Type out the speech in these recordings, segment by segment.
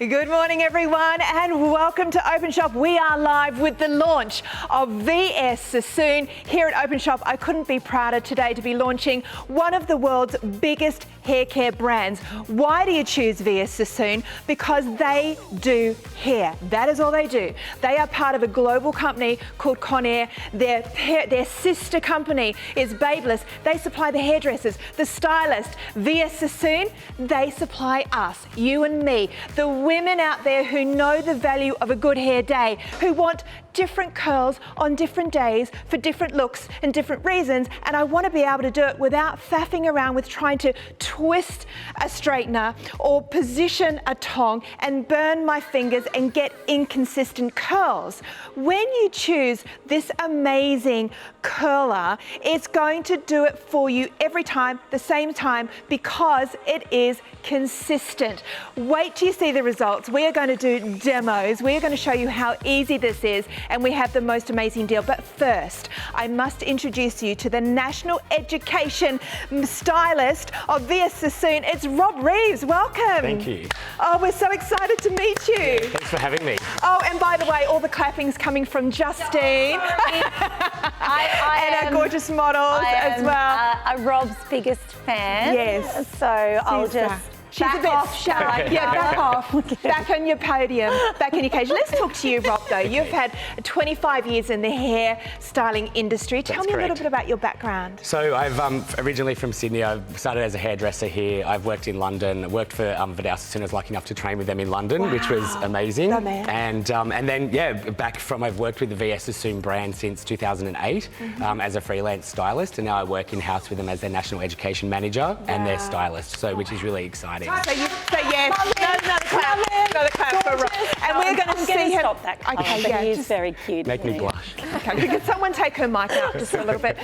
Good morning, everyone, and welcome to Openshop. We are live with the launch of VS Sassoon here at Openshop. I couldn't be prouder today to be launching one of the world's biggest hair care brands. Why do you choose VS Sassoon? Because they do hair. That is all they do. They are part of a global company called Conair. Their sister company is Babeless. They supply the hairdressers, the stylists. VS Sassoon, they supply us, you and me, the women out there who know the value of a good hair day, who want different curls on different days for different looks and different reasons, and I want to be able to do it without faffing around with trying to twist a straightener or position a tong and burn my fingers and get inconsistent curls. When you choose this amazing curler, it's going to do it for you every time, the same time, because it is consistent. Wait till you see the results. We are going to do demos. We are going to show you how easy this is, and we have the most amazing deal. But first, I must introduce you to the National Education Stylist of VS Sassoon. It's Rob Reeves. Welcome. Thank you. Oh, we're so excited to meet you. Yeah, thanks for having me. Oh, and by the way, all the clapping's coming from Justine. And our gorgeous models as well. Rob's biggest fan. Yes. So I'll just She's a bit shy. Yeah, back off. Back on your podium, back on your cage. Let's talk to you, Rob, though. You've had 25 years in the hair styling industry. Tell me a little bit about your background. So I'm originally from Sydney. I started as a hairdresser here. I've worked in London, worked for Vidal Sassoon. I was lucky enough to train with them in London, which was amazing. And then, yeah, I've worked with the VS Sassoon brand since 2008 as a freelance stylist, and now I work in-house with them as their National Education Manager and their stylist, so which is really exciting. So you say yes. Another clap for Rob. And we're going to see him. Stop that. Okay, yeah, he's very cute. Make me blush. Okay, could someone take her mic out just a little bit?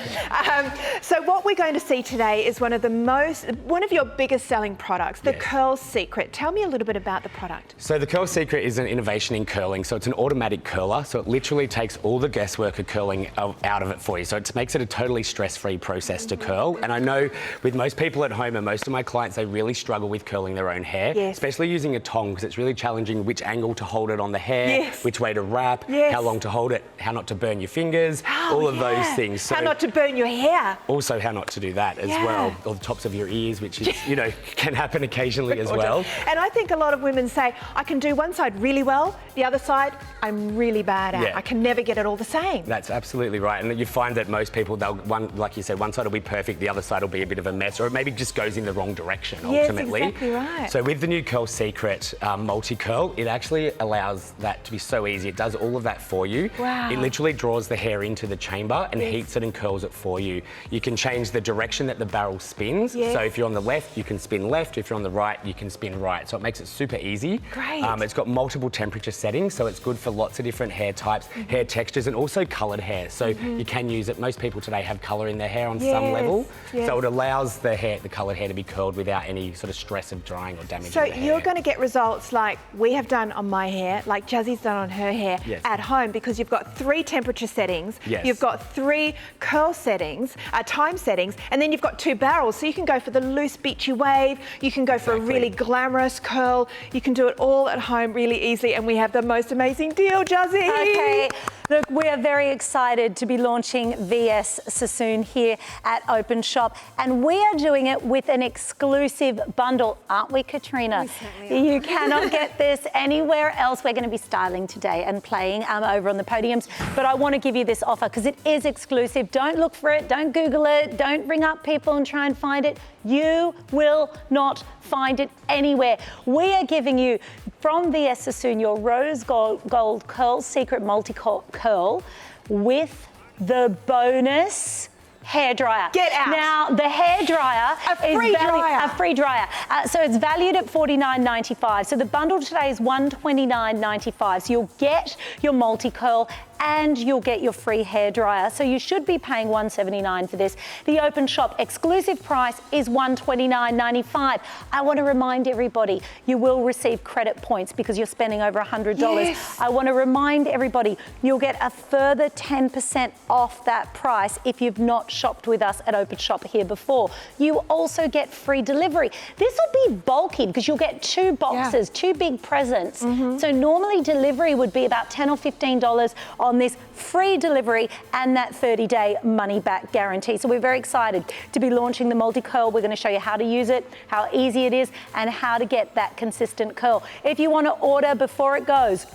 So what we're going to see today is one of your biggest selling products, the Curl Secret. Tell me a little bit about the product. So the Curl Secret is an innovation in curling. So it's an automatic curler. So it literally takes all the guesswork of curling out of it for you. So it makes it a totally stress-free process to curl. And I know with most people at home and most of my clients, they really struggle with curling their own hair, especially using a tong, because it's really challenging which angle to hold it on the hair, which way to wrap, how long to hold it, how not to burn your fingers, all of those things. So how not to burn your hair. Also how not to do that as well, or the tops of your ears, which is, you know, can happen occasionally as well. And I think a lot of women say, I can do one side really well, the other side I'm really bad at. I can never get it all the same. That's absolutely right. And you find that most people, like you said, one side will be perfect, the other side will be a bit of a mess, or it maybe just goes in the wrong direction ultimately. Exactly right. So with the new Curl Secret multi-curl, it actually allows that to be so easy. It does all of that for you. Wow. It literally draws the hair into the chamber and heats it and curls it for you. You can change the direction that the barrel spins. So if you're on the left, you can spin left. If you're on the right, you can spin right. So it makes it super easy. Great. It's got multiple temperature settings, so it's good for lots of different hair types, hair textures, and also coloured hair. So you can use it. Most people today have colour in their hair on some level. So it allows the coloured hair to be curled without any sort of stress of drying or damaging the hair. So you're going to get results like we have done on my hair, like Jazzy's done on her hair at home, because you've got 3 temperature settings, you've got 3 curl settings, time settings, and then you've got 2 barrels. So you can go for the loose beachy wave, you can go for a really glamorous curl, you can do it all at home really easily, and we have the most amazing deal, Jazzy. Okay, look, we are very excited to be launching VS Sassoon here at Openshop, and we are doing it with an exclusive bundle, aren't we, Katrina? You cannot get this anywhere else. We're going to be styling today and playing over on the podiums, but I want to give you this offer because it is exclusive. Don't look for it, don't Google it, don't ring up people and try and find it. You will not find it anywhere. We are giving you, from VS Sassoon, your Rose Gold Curl Secret Multi-Curl with the bonus hairdryer. Get out. Now, the hairdryer a free dryer. So it's valued at $49.95. So the bundle today is $129.95. So you'll get your multi-curl and you'll get your free hairdryer. So you should be paying $179 for this. The Open Shop exclusive price is $129.95. I want to remind everybody, you will receive credit points because you're spending over $100. Yes. I want to remind everybody, you'll get a further 10% off that price if you've not shopped with us at Open Shop here before. You also get free delivery. This will be bulky because you'll get 2 boxes, 2 big presents. So normally delivery would be about $10 or $15 on this, free delivery and that 30-day money-back guarantee. So we're very excited to be launching the multi-curl. We're going to show you how to use it, how easy it is, and how to get that consistent curl. If you want to order before it goes,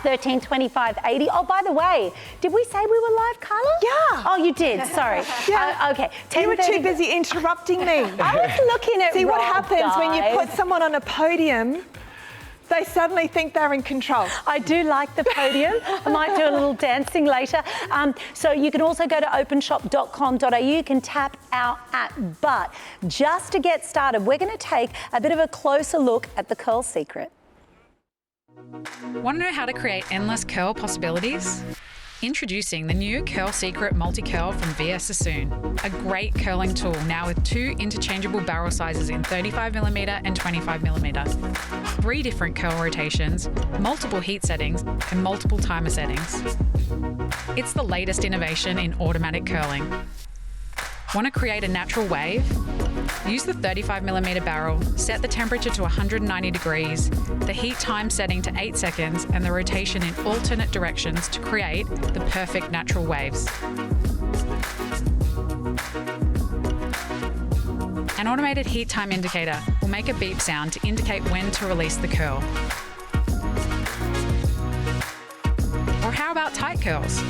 13 25 80. Oh, by the way, did we say we were live, Carla? Yeah. Oh, you did. Sorry. Yeah. Okay. You were too busy interrupting me. I was looking at See what Rob, happens when you guys. put someone on a podium. They suddenly think they're in control. I do like the podium. I might do a little dancing later. So you can also go to openshop.com.au. You can tap our app. But just to get started, we're going to take a bit of a closer look at the curl secret. Want to know how to create endless curl possibilities? Introducing the new Curl Secret Multi-Curl from VS Sassoon, a great curling tool now with 2 interchangeable barrel sizes in 35mm and 25mm, 3 different curl rotations, multiple heat settings, and multiple timer settings. It's the latest innovation in automatic curling. Want to create a natural wave? Use the 35mm barrel, set the temperature to 190 degrees, the heat time setting to 8 seconds, and the rotation in alternate directions to create the perfect natural waves. An automated heat time indicator will make a beep sound to indicate when to release the curl. Or how about tight curls?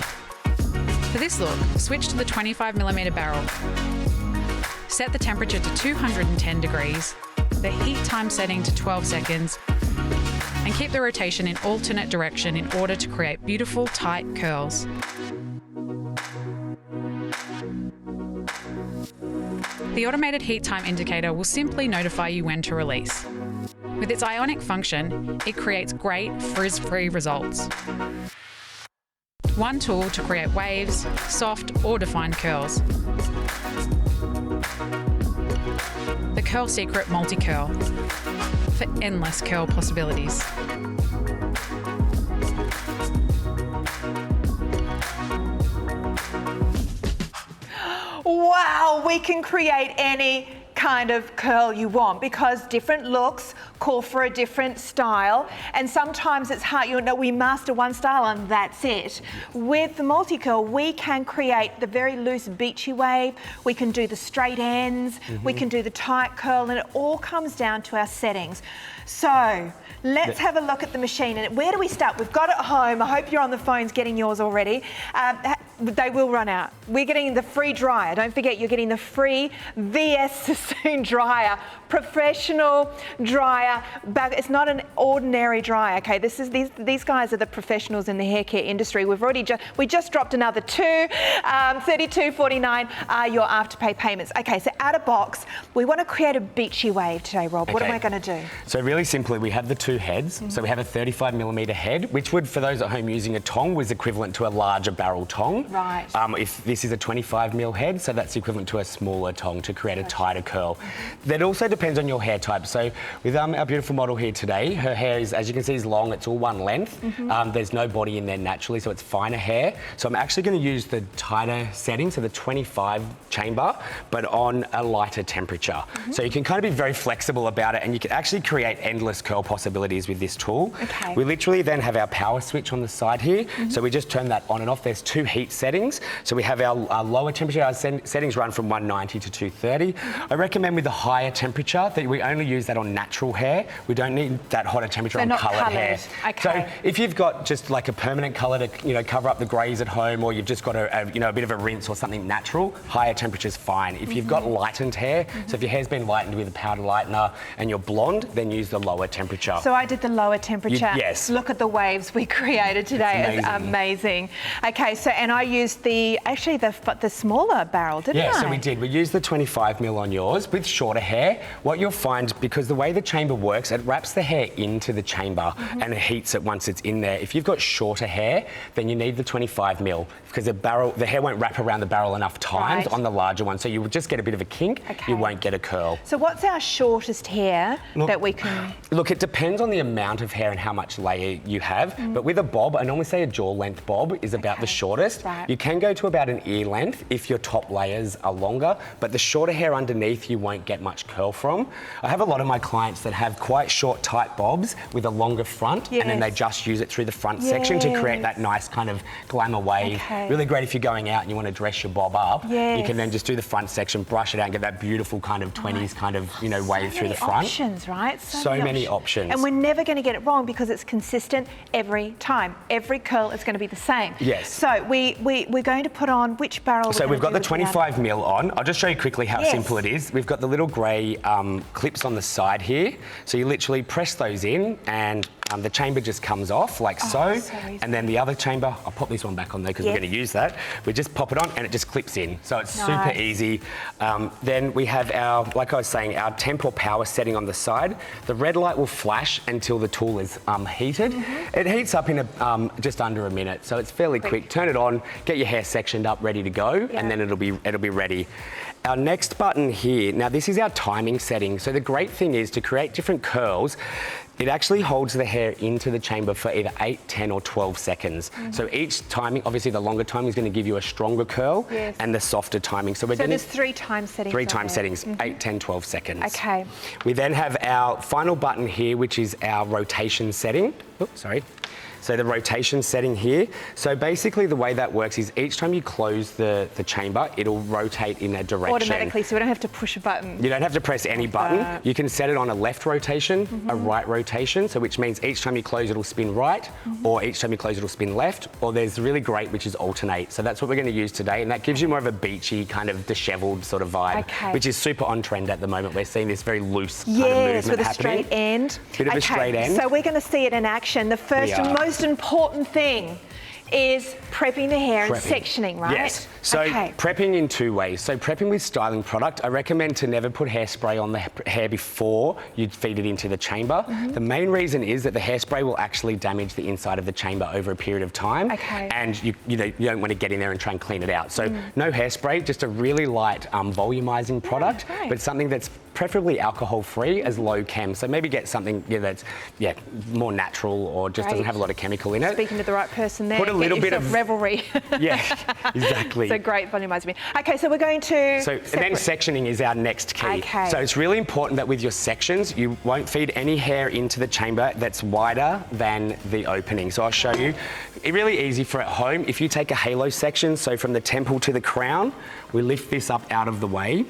For this look, switch to the 25mm barrel. Set the temperature to 210 degrees, the heat time setting to 12 seconds, and keep the rotation in alternate direction in order to create beautiful, tight curls. The automated heat time indicator will simply notify you when to release. With its ionic function, it creates great frizz-free results. One tool to create waves, soft or defined curls. The Curl Secret Multi-Curl for endless curl possibilities. Wow, we can create any kind of curl you want because different looks call for a different style, and sometimes it's hard. You know, we master one style and that's it. With the multi-curl, we can create the very loose beachy wave, we can do the straight ends, we can do the tight curl, and it all comes down to our settings. So let's have a look at the machine. And where do we start? We've got it at home. I hope you're on the phones getting yours already. They will run out. We're getting the free dryer. Don't forget, you're getting the free VS Sassoon dryer. Professional dryer. It's not an ordinary dryer, okay? These guys are the professionals in the hair care industry. We just dropped another 2. $32.49 are your afterpay payments. Okay, so out of box, we want to create a beachy wave today, Rob. What am I going to do? So really simply, we have the 2 heads. So we have a 35mm head, which would, for those at home using a tong, was equivalent to a larger barrel tong. Right. If this is a 25mm head, so that's equivalent to a smaller tong to create a tighter curl. That also depends on your hair type. So with our beautiful model here today, her hair is, as you can see, is long. It's all one length. There's no body in there naturally, so it's finer hair. So I'm actually going to use the tighter setting, so the 25 chamber, but on a lighter temperature. So you can kind of be very flexible about it, and you can actually create endless curl possibilities with this tool. Okay. We literally then have our power switch on the side here. So we just turn that on and off. There's 2 heat settings. So we have our lower temperature. Our settings run from 190 to 230. I recommend with the higher temperature that we only use that on natural hair. We don't need that hotter temperature on coloured hair. Okay. So if you've got just like a permanent colour to cover up the greys at home, or you've just got a bit of a rinse or something natural, higher temperature's fine. If you've got lightened hair, so if your hair's been lightened with a powder lightener and you're blonde, then use the lower temperature. So I did the lower temperature. Yes. Look at the waves we created today. It's amazing. Okay, so and I used the smaller barrel, didn't I? Yeah, so we did. We used the 25mm on yours with shorter hair. What you'll find, because the way the chamber works, it wraps the hair into the chamber and it heats it once it's in there. If you've got shorter hair, then you need the 25mm because the hair won't wrap around the barrel enough times on the larger one. So you will just get a bit of a kink. You won't get a curl. So what's our shortest hair that we can... Look, it depends on the amount of hair and how much layer you have. But with a bob, I normally say a jaw length bob is about the shortest. Right. You can go to about an ear length if your top layers are longer, but the shorter hair underneath you won't get much curl from. I have a lot of my clients that have quite short, tight bobs with a longer front, and then they just use it through the front section to create that nice kind of glamour wave. Really great if you're going out and you want to dress your bob up. You can then just do the front section, brush it out and get that beautiful kind of 20s kind of, you know, wave through the front. Options, right? So many options. And we're never going to get it wrong because it's consistent every time. Every curl is going to be the same. Yes. So we're going to put on which barrel? So we've got the 25mm on. I'll just show you quickly how simple it is. We've got the little grey clips on the side here. So you literally press those in and the chamber just comes off like so. And then the other chamber, I'll pop this one back on there because we're going to use that. We just pop it on and it just clips in. So it's super easy. Then we have our, like I was saying, our temp or power setting on the side. The red light will flash until the tool is heated. It heats up in just under a minute, so it's fairly quick. Turn it on, get your hair sectioned up, ready to go, and then it'll be ready. Our next button here, now this is our timing setting. So the great thing is to create different curls, it actually holds the hair into the chamber for either 8, 10 or 12 seconds. So each timing, obviously the longer timing is going to give you a stronger curl and the softer timing. So there's 3 time settings. 3 time settings, 8, 10, 12 seconds. Okay. We then have our final button here, which is our rotation setting. Oops, sorry. So the rotation setting here. So basically the way that works is each time you close the chamber, it'll rotate in a direction. Automatically, so we don't have to push a button. You don't have to press any button. You can set it on a left rotation, a right rotation, so which means each time you close it'll spin right, or each time you close it'll spin left, or there's really great which is alternate. So that's what we're going to use today, and that gives you more of a beachy kind of dishevelled sort of vibe, which is super on trend at the moment. We're seeing this very loose kind of movement with a happening. straight end. Bit of a straight end. So we're going to see it in action. The first and most important thing is prepping the hair and sectioning, right? Yes. So prepping in 2 ways. So prepping with styling product, I recommend to never put hairspray on the hair before you feed it into the chamber. The main reason is that the hairspray will actually damage the inside of the chamber over a period of time. And you don't want to get in there and try and clean it out. So no hairspray, just a really light volumizing product, but something that's preferably alcohol-free as low chem. So maybe get something that's more natural or just doesn't have a lot of chemical in it. Speaking to the right person there. Put a little bit of revelry. Yeah, exactly. So great volumizing. Okay, so we're going to. So and then sectioning is our next key. So it's really important that with your sections, you won't feed any hair into the chamber that's wider than the opening. So I'll show you. It's really easy for at home. If you take a halo section, so from the temple to the crown, we lift this up out of the way.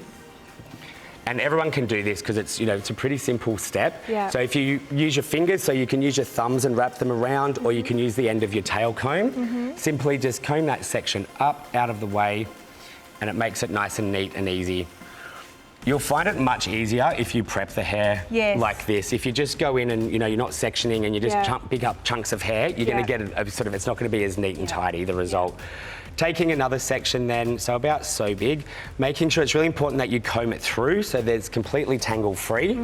And everyone can do this because it's, it's a pretty simple step. So if you use your fingers, so you can use your thumbs and wrap them around, or you can use the end of your tail comb. Simply just comb that section up, out of the way, and it makes it nice and neat and easy. You'll find it much easier if you prep the hair like this. If you just go in and, you're not sectioning and you just pick up chunks of hair, you're going to get a sort of, it's not going to be as neat and tidy, the result. Taking another section then, so about so big, making sure it's really important that you comb it through so that it's completely tangle-free.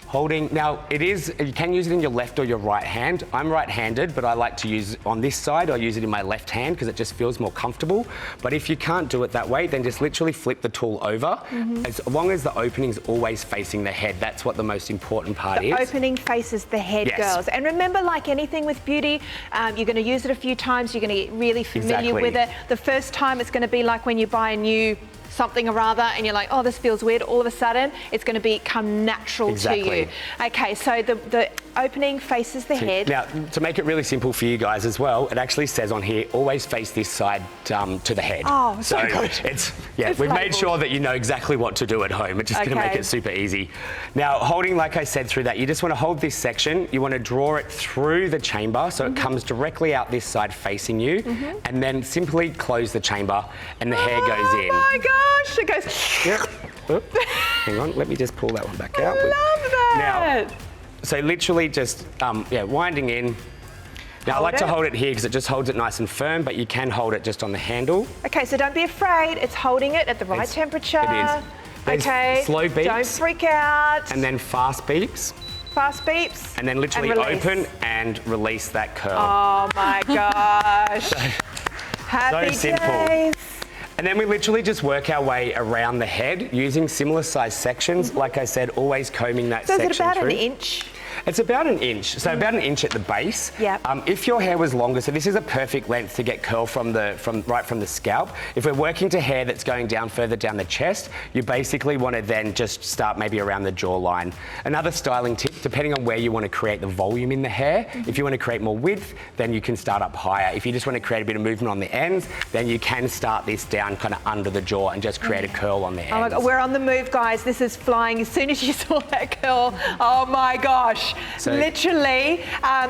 Holding, now you can use it in your left or your right hand. I'm right-handed, but I like to use on this side, I use it in my left hand because it just feels more comfortable. But if you can't do it that way, then just literally flip the tool over. As long as the opening's always facing the head, that's what the most important part is. The opening faces the head, girls. And remember, like anything with beauty, you're going to use it a few times, you're going to get really familiar with it. The first time it's going to be like when you buy a new something or other and you're like, oh, this feels weird, all of a sudden it's going to become natural to you. Okay, so the opening faces the head. Now, to make it really simple for you guys as well, it actually says on here, always face this side to the head. Oh, so good. It's we've made sure that you know exactly what to do at home. It's just going to make it super easy. Now, holding, like I said, through that, you just want to hold this section, you want to draw it through the chamber so it comes directly out this side facing you, and then simply close the chamber and the hair goes in. Oh my gosh, it goes. Hang on, let me just pull that one back out. I love that. Now, so literally just, winding in, Now, I like to hold it here because it just holds it nice and firm, but you can hold it just on the handle. Okay, so don't be afraid. It's holding it at the right temperature. It is. There's okay. slow beeps. Don't freak out. And then fast beeps. Fast beeps. And then literally open and release that curl. Oh my gosh. Happy so simple. days. And then we literally just work our way around the head using similar size sections. Like I said, always combing that section through. So is it about an inch? It's about an inch, so about an inch at the base. Yep. If your hair was longer, so this is a perfect length to get curl right from the scalp. If we're working to hair that's going down further down the chest, you basically want to then just start maybe around the jawline. Another styling tip, depending on where you want to create the volume in the hair, if you want to create more width, then you can start up higher. If you just want to create a bit of movement on the ends, then you can start this down kind of under the jaw and just create a curl on the ends. Oh my God, we're on the move, guys. This is flying. As soon as you saw that curl, oh my gosh. So, literally,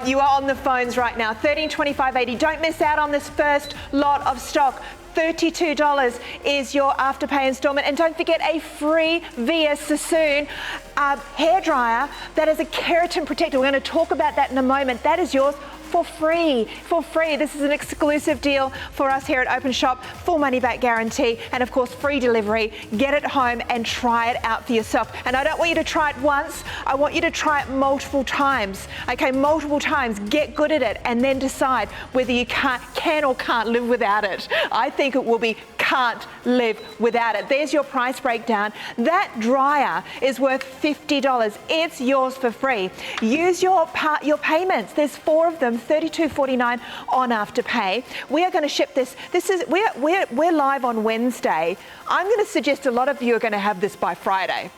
you are on the phones right now. $13.25.80. Don't miss out on this first lot of stock. $32 is your afterpay installment. And don't forget a free VS Sassoon hairdryer that is a keratin protector. We're going to talk about that in a moment. That is yours for free. This is an exclusive deal for us here at Open Shop. Full money back guarantee, and of course free delivery. Get it home and try it out for yourself. And I don't want you to try it once, I want you to try it multiple times. Okay, multiple times. Get good at it and then decide whether you can or can't live without it. I think it will be can't live without it. There's your price breakdown. That dryer is worth $50. It's yours for free. Use your payments. There's 4 of them, $32.49 on Afterpay. We are going to ship this. We're live on Wednesday. I'm going to suggest a lot of you are going to have this by Friday.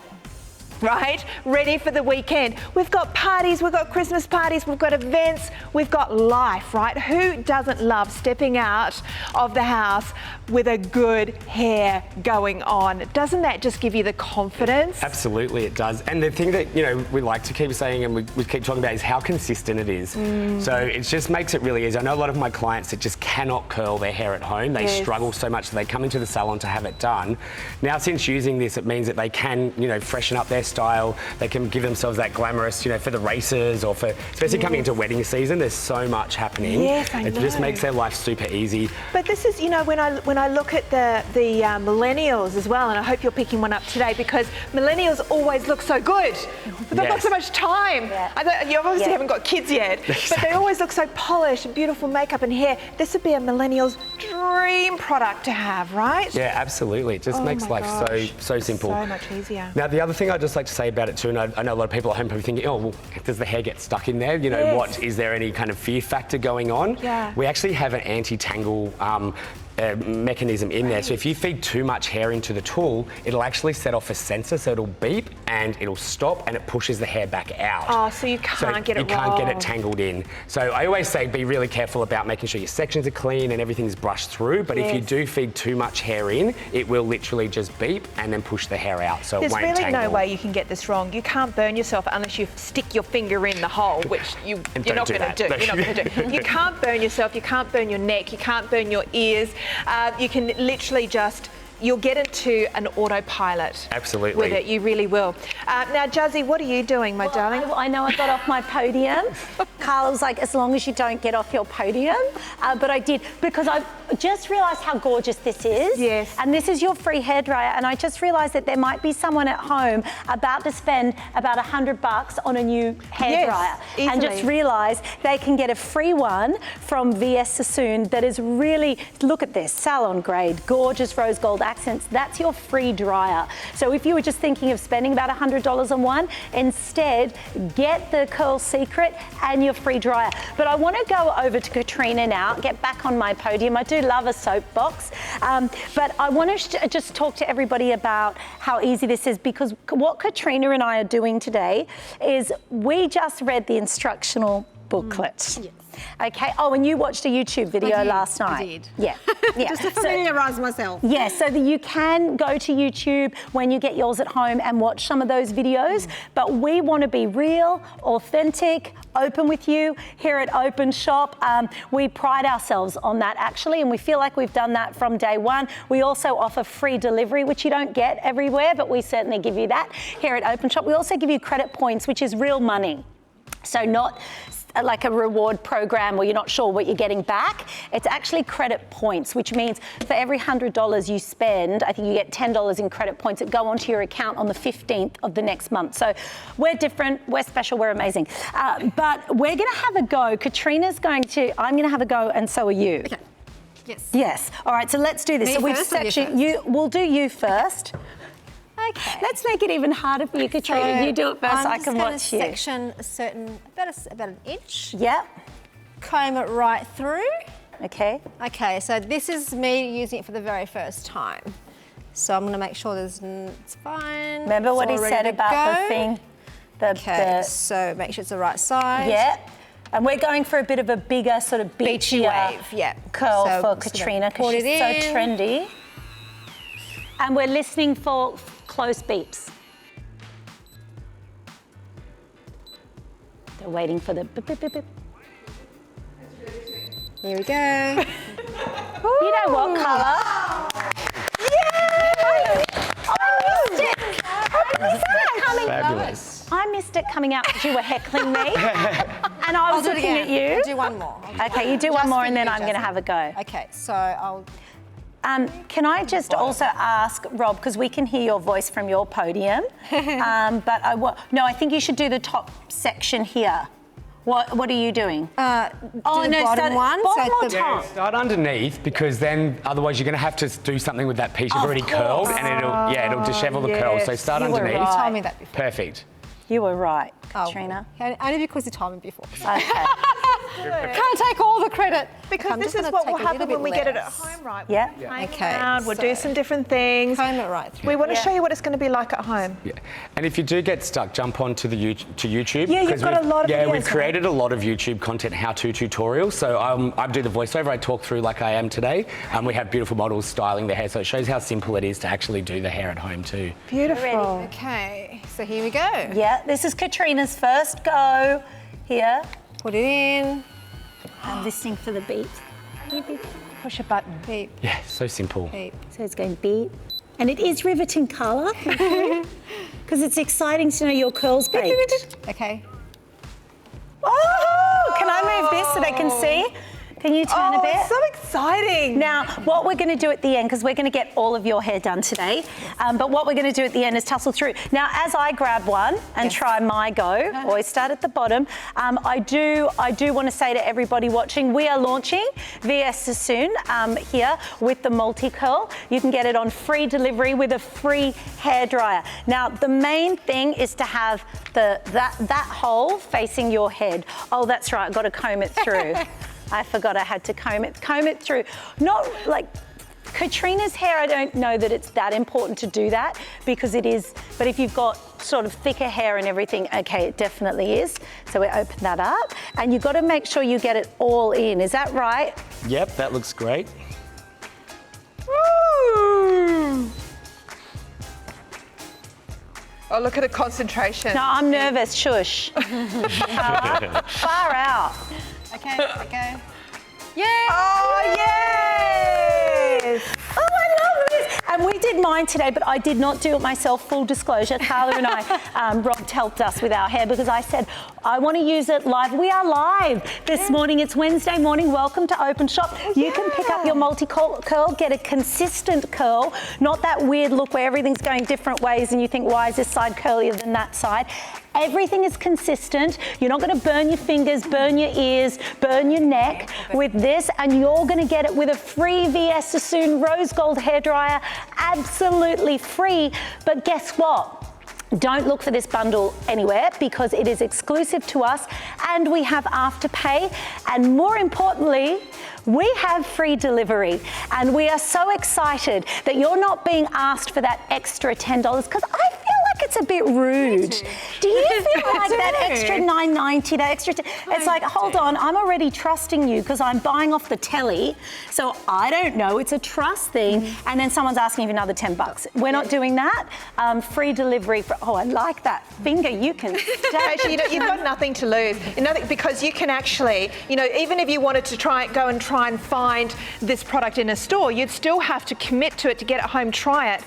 Right? Ready for the weekend. We've got parties, we've got Christmas parties, we've got events, we've got life, right? Who doesn't love stepping out of the house with a good hair going on? Doesn't that just give you the confidence? Absolutely, it does. And the thing that, we like to keep saying and we keep talking about is how consistent it is. So it just makes it really easy. I know a lot of my clients that just cannot curl their hair at home. They struggle so much that they come into the salon to have it done. Now, since using this, it means that they can, freshen up their style. They can give themselves that glamorous, for the races or for, especially coming into wedding season, there's so much happening. Yes, I know. It just makes their life super easy. But this is, when I look at the millennials as well, and I hope you're picking one up today because millennials always look so good. But they've got so much time. You obviously haven't got kids yet, but they always look so polished and beautiful makeup and hair. This would be a millennial's dream product to have, right? Yeah, absolutely. It just makes life so simple. So much easier. Now, the other thing I'd just like to say about it too, and I know a lot of people at home probably thinking, oh, well, does the hair get stuck in there? What, is there any kind of fear factor going on? Yeah. We actually have an anti-tangle mechanism in there. So if you feed too much hair into the tool, it'll actually set off a sensor, so it'll beep and it'll stop and it pushes the hair back out. Oh, so you can't get it wrong. You can't get it tangled in. So I always say be really careful about making sure your sections are clean and everything's brushed through, but if you do feed too much hair in, it will literally just beep and then push the hair out, so it won't tangle. There's really no way you can get this wrong. You can't burn yourself unless you stick your finger in the hole, which you're not going to do. You're not going to do. You can't burn yourself, you can't burn your neck, you can't burn your ears. You can literally you'll get into an autopilot. Absolutely. With it, you really will. Now, Juzzy, what are you doing, my darling? I know I got off my podium. Carla was like, as long as you don't get off your podium. But I did, because I just realised how gorgeous this is. Yes. And this is your free hairdryer. And I just realised that there might be someone at home about to spend about $100 on a new hairdryer. Yes, and just realised they can get a free one from VS Sassoon that is really, look at this, salon grade, gorgeous rose gold accents. That's your free dryer. So if you were just thinking of spending about $100 on one, instead get the Curl Secret and your free dryer. But I want to go over to Katrina now, get back on my podium. I do love a soapbox, but I want to just talk to everybody about how easy this is, because what Katrina and I are doing today is we just read the instructional booklet. Yes. Okay. Oh, and you watched a YouTube video last night. I did. Yeah. Just to familiarise myself. Yeah, so that you can go to YouTube when you get yours at home and watch some of those videos. But we want to be real, authentic, open with you here at Open Shop. We pride ourselves on that, actually, and we feel like we've done that from day one. We also offer free delivery, which you don't get everywhere, but we certainly give you that here at Open Shop. We also give you credit points, which is real money. So not like a reward program where you're not sure what you're getting back. It's actually credit points, which means for every $100 you spend, I think you get $10 in credit points that go onto your account on the 15th of the next month. So we're different, we're special, we're amazing. But we're going to have a go. Katrina's going to, I'm going to have a go, and so are you. Okay. Yes. Yes. All right, so let's do this. Me so we've first or you sectioned first? we'll do you first. Okay. Let's make it even harder for you, Katrina. You do it first, I can watch you. Section a certain, about an inch. Yep. Comb it right through. Okay. Okay, so this is me using it for the very first time. So I'm going to make sure it's fine. Remember It's what he all ready said to about the go. thing? Okay, so make sure it's the right size. Yeah. And we're going for a bit of a bigger sort of Beachy beachier wave, yeah. curl So for I'm just gonna Katrina because put she's it so in. trendy. And we're listening for close beeps. They're waiting for the beep, beep, beep, beep. Here we go. You know what colour? Yay! I missed it. I missed it coming. Fabulous. I missed it coming out because you were heckling me, and I was do it looking at again. you. I'll do one more. Okay, you do Just one more, for and then you, I'm going to Jasmine. have a go. Okay, so I'll. Can I just also ask, Rob, because we can hear your voice from your podium, but I think you should do the top section here. What are you doing? Do the bottom one. Bottom so or top? Start underneath, because then otherwise you're going to have to do something with that piece you've already curled, and it'll dishevel the curl. So start you were underneath. right. You told me that before. Perfect. You were right, Oh, Katrina. only because you told me before. Okay. Can't take all the credit. Because I'm this just is gonna what take will a little happen when bit we get it at less. home, right? Yeah. Hang Okay, around, we'll do so- some different things. Comb it right through. We want to Yeah. show you what it's going to be like at home. Yeah. And if you do get stuck, jump on to YouTube. Yeah, you've 'cause got a lot of Yeah, videos, we've created a lot of YouTube content, how-to tutorials. So I do the voiceover, I talk through like I am today. We have beautiful models styling their hair, so it shows how simple it is to actually do the hair at home too. Beautiful. Okay, so here we go. Yeah, this is Katrina's first go here. Put it in. I'm listening for the beep. Beep, beep. Push a button. Beep, Yeah, so simple. beep. So it's going beep. And it is riveting colour because it's exciting to know your curl's baked. Okay. Oh, can I move this so they can see? Can you turn a bit? It's so exciting. Now, what we're going to do at the end, because we're going to get all of your hair done today, but what we're going to do at the end is tussle through. Now, as I grab one and try my go, always start at the bottom, I do want to say to everybody watching, we are launching VS Sassoon here with the multi-curl. You can get it on free delivery with a free hairdryer. Now, the main thing is to have that hole facing your head. Oh, that's right, I've got to comb it through. I forgot I had to comb it through. Not like Katrina's hair, I don't know that it's that important to do that because it is, but if you've got sort of thicker hair and everything, okay, it definitely is. So we open that up and you've got to make sure you get it all in. Is that right? Yep, that looks great. Woo! Oh, look at the concentration. No, I'm nervous, shush. Far out. Okay, okay. Yay! Oh, yes! Oh, I love this. And we did mine today, but I did not do it myself, full disclosure. Carla and I, Rob helped us with our hair because I said, I want to use it live. We are live this morning. It's Wednesday morning. Welcome to Openshop. You can pick up your multi-curl, get a consistent curl, not that weird look where everything's going different ways and you think, why is this side curlier than that side? Everything is consistent. You're not going to burn your fingers, burn your ears, burn your neck with this, and you're going to get it with a free VS Sassoon rose gold hairdryer, absolutely free. But guess what? Don't look for this bundle anywhere because it is exclusive to us and we have Afterpay, and more importantly, we have free delivery, and we are so excited that you're not being asked for that extra $10 because I feel like it's a bit rude. Do you feel like that extra $9.90, that extra? It's like, hold on, I'm already trusting you because I'm buying off the telly, so I don't know. It's a trust thing, and then someone's asking for another $10. We're not doing that. Free delivery for. Oh, I like that finger. You can. Actually, you've got nothing to lose. Nothing, because you can actually, even if you wanted to try and find this product in a store, you'd still have to commit to it to get it home, try it.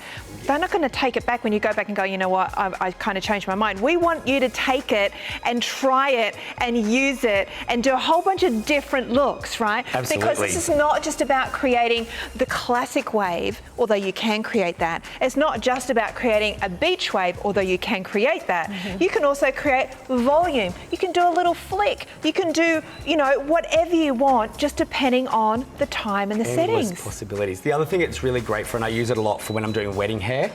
They're not going to take it back when you go back and go, you know what, I kind of changed my mind. We want you to take it and try it and use it and do a whole bunch of different looks, right? Absolutely. Because this is not just about creating the classic wave, although you can create that. It's not just about creating a beach wave, although you can create that. You can also create volume. You can do a little flick. You can do, you know, whatever you want, just depending on the time and the Endless settings. possibilities. The other thing it's really great for, and I use it a lot for when I'm doing wedding hair.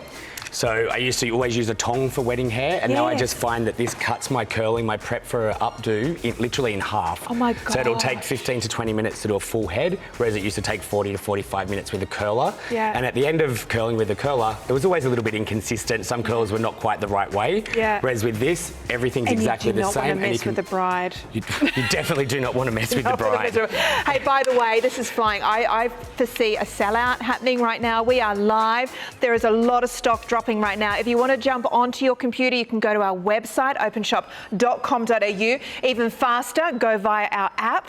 So I used to always use a tong for wedding hair, and now I just find that this cuts my curling, my prep for an updo, literally in half. Oh my God. So it'll take 15 to 20 minutes to do a full head, whereas it used to take 40 to 45 minutes with a curler. Yeah. And at the end of curling with the curler, it was always a little bit inconsistent. Some curls were not quite the right way. Yeah. Whereas with this, everything's exactly the same. And you do not want to mess with the bride. You definitely do not want to mess with the bride. Hey, by the way, this is flying. I foresee a sellout happening right now. We are live. There is a lot of stock dropping right now. If you want to jump onto your computer, you can go to our website, openshop.com.au. Even faster, go via our app.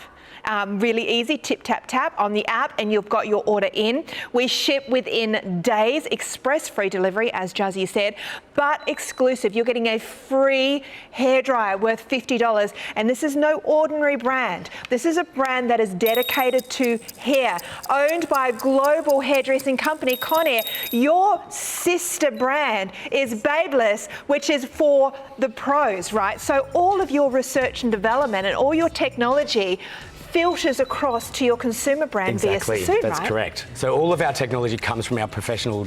Really easy, tap on the app and you've got your order in. We ship within days, express free delivery, as Jazzy said, but exclusive. You're getting a free hairdryer worth $50, and this is no ordinary brand. This is a brand that is dedicated to hair, owned by a global hairdressing company, Conair. Your sister brand is Babeless, which is for the pros, right? So all of your research and development and all your technology filters across to your consumer brand via Sassoon, That's right? correct. So all of our technology comes from our professional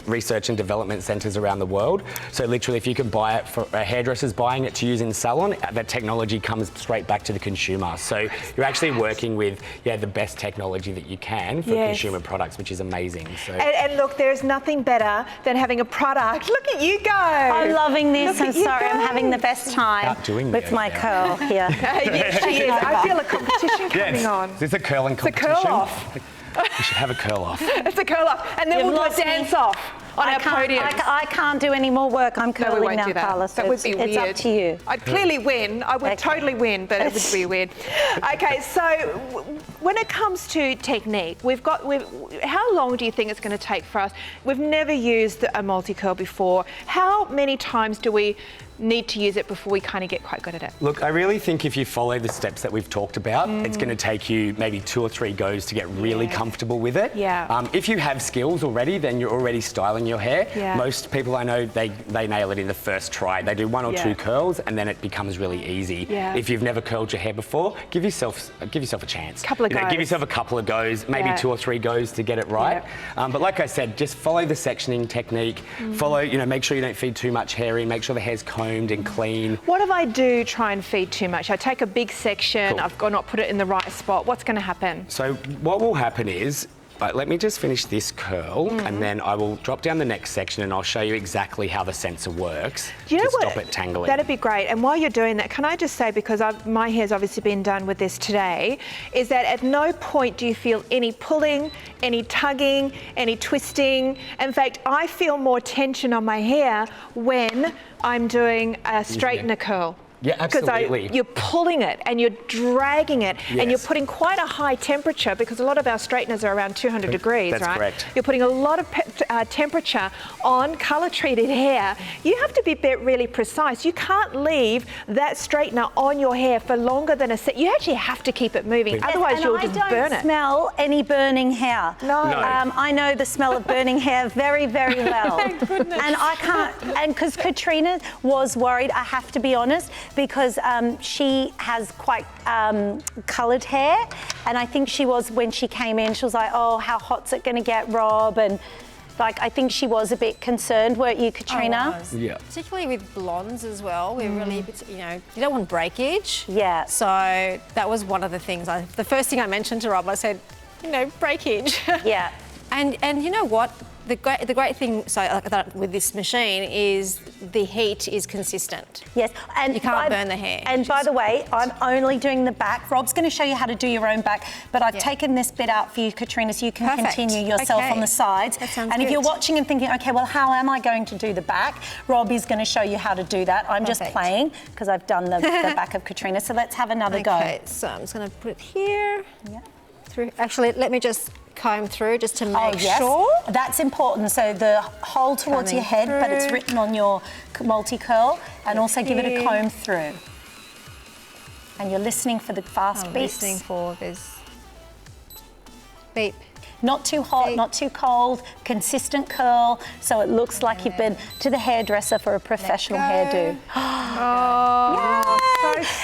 research and development centres around the world. So literally, if you can buy it for a hairdresser's buying it to use in salon, that technology comes straight back to the consumer. So you're actually working with the best technology that you can for consumer products, which is amazing. So and look, there's nothing better than having a product. Look at you go. I'm loving this. Look I'm at you sorry, I'm go. having the best time Outdoing with me, my curl here. Yes, she is. I feel a competition coming on. Is this a curling competition? It's a curl off. We should have a curl off. It's a curl off. And then You've we'll do a lost me. dance off on our podium. I can't do any more work. I'm No, we curling won't now, do that. Carla. So That would be weird. it's up to you. I'd clearly win. I would totally win, but it would be weird. Okay, so when it comes to technique, how long do you think it's going to take for us? We've never used a multi-curl before. How many times do we need to use it before we kind of get quite good at it? Look, I really think if you follow the steps that we've talked about, it's going to take you maybe 2 or 3 goes to get really comfortable with it. Yeah. If you have skills already, then you're already styling your hair. Yeah. Most people I know, they nail it in the first try. They do 1 or 2 curls and then it becomes really easy. Yeah. If you've never curled your hair before, give yourself a chance. Couple of goes. Give yourself a couple of goes, maybe 2 or 3 goes to get it right. But like I said, just follow the sectioning technique. Follow, make sure you don't feed too much hair in. Make sure the hair's combed and clean. What if I do try and feed too much? I take a big section, I've got not put it in the right spot. What's going to happen? So what will happen is, let me just finish this curl and then I will drop down the next section and I'll show you exactly how the sensor works Do you know stop it tangling. That'd be great. And while you're doing that, can I just say, because my hair's obviously been done with this today, is that at no point do you feel any pulling, any tugging, any twisting. In fact, I feel more tension on my hair when I'm doing a straighten a curl. Yeah, absolutely. Because you're pulling it and you're dragging it and you're putting quite a high temperature, because a lot of our straighteners are around 200 degrees, That's right? correct. You're putting a lot of temperature on colour-treated hair. You have to be really precise. You can't leave that straightener on your hair for longer than a set. You actually have to keep it moving, otherwise and you'll I just don't burn it. smell any burning hair. No. I know the smell of burning hair very, very well. Thank goodness. And I can't, and because Katrina was worried, I have to be honest, because she has quite coloured hair, and I think she was, when she came in, she was like, oh, how hot's it going to get, Rob? And I think she was a bit concerned, weren't you, Katrina? Yeah. Particularly with blondes as well, we're really, you don't want breakage. Yeah. So that was one of the things. The first thing I mentioned to Rob, I said, breakage. Yeah. And you know what? The great thing with this machine is the heat is consistent. Yes, and you can't burn the hair. And by the way, I'm only doing the back. Rob's going to show you how to do your own back, but I've taken this bit out for you, Katrina, so you can continue yourself on the sides. That sounds and if good. you're watching and thinking, okay, well, how am I going to do the back? Rob is going to show you how to do that. I'm just playing because I've done the back of Katrina. So let's have another go. Okay, so I'm just going to put it here. Yeah. through. Actually, let me just comb through just to make yes. sure. That's important. So the hole towards your head, but it's written on your multi-curl, and also give it a comb through. And you're listening for the fast beeps. Listening for this beep. Not too hot, not too cold, consistent curl, so it looks like you've been to the hairdresser for a professional hairdo.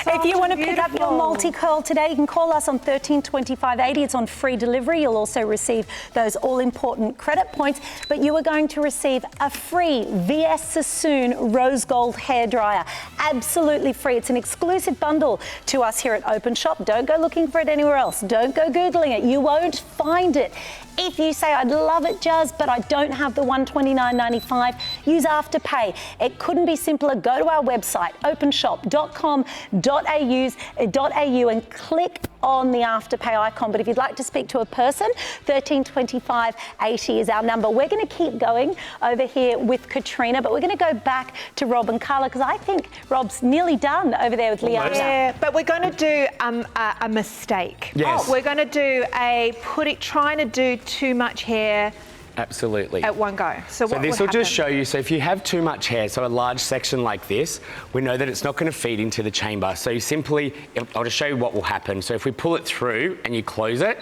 If you want to pick up your multi-curl today, you can call us on 13 25 80. It's on free delivery. You'll also receive those all-important credit points, but you are going to receive a free VS Sassoon Rose Gold hairdryer. Absolutely free. It's an exclusive bundle to us here at Openshop. Don't go looking for it anywhere else. Don't go Googling it. You won't find it. If you say, I'd love it, Jazz, but I don't have the $129.95, use Afterpay. It couldn't be simpler. Go to our website, openshop.com.au and click on the Afterpay icon. But if you'd like to speak to a person, 13 25 80 is our number. We're going to keep going over here with Katrina, but we're going to go back to Rob and Carla, because I think Rob's nearly done over there with Liana. Yeah, but we're going to do a mistake. Yes. We're going to do trying to do too much hair Absolutely. at one go. So what this would will just happen? show you, so if you have too much hair, so a large section like this, we know that it's not going to feed into the chamber. So you simply, I'll just show you what will happen. So if we pull it through and you close it,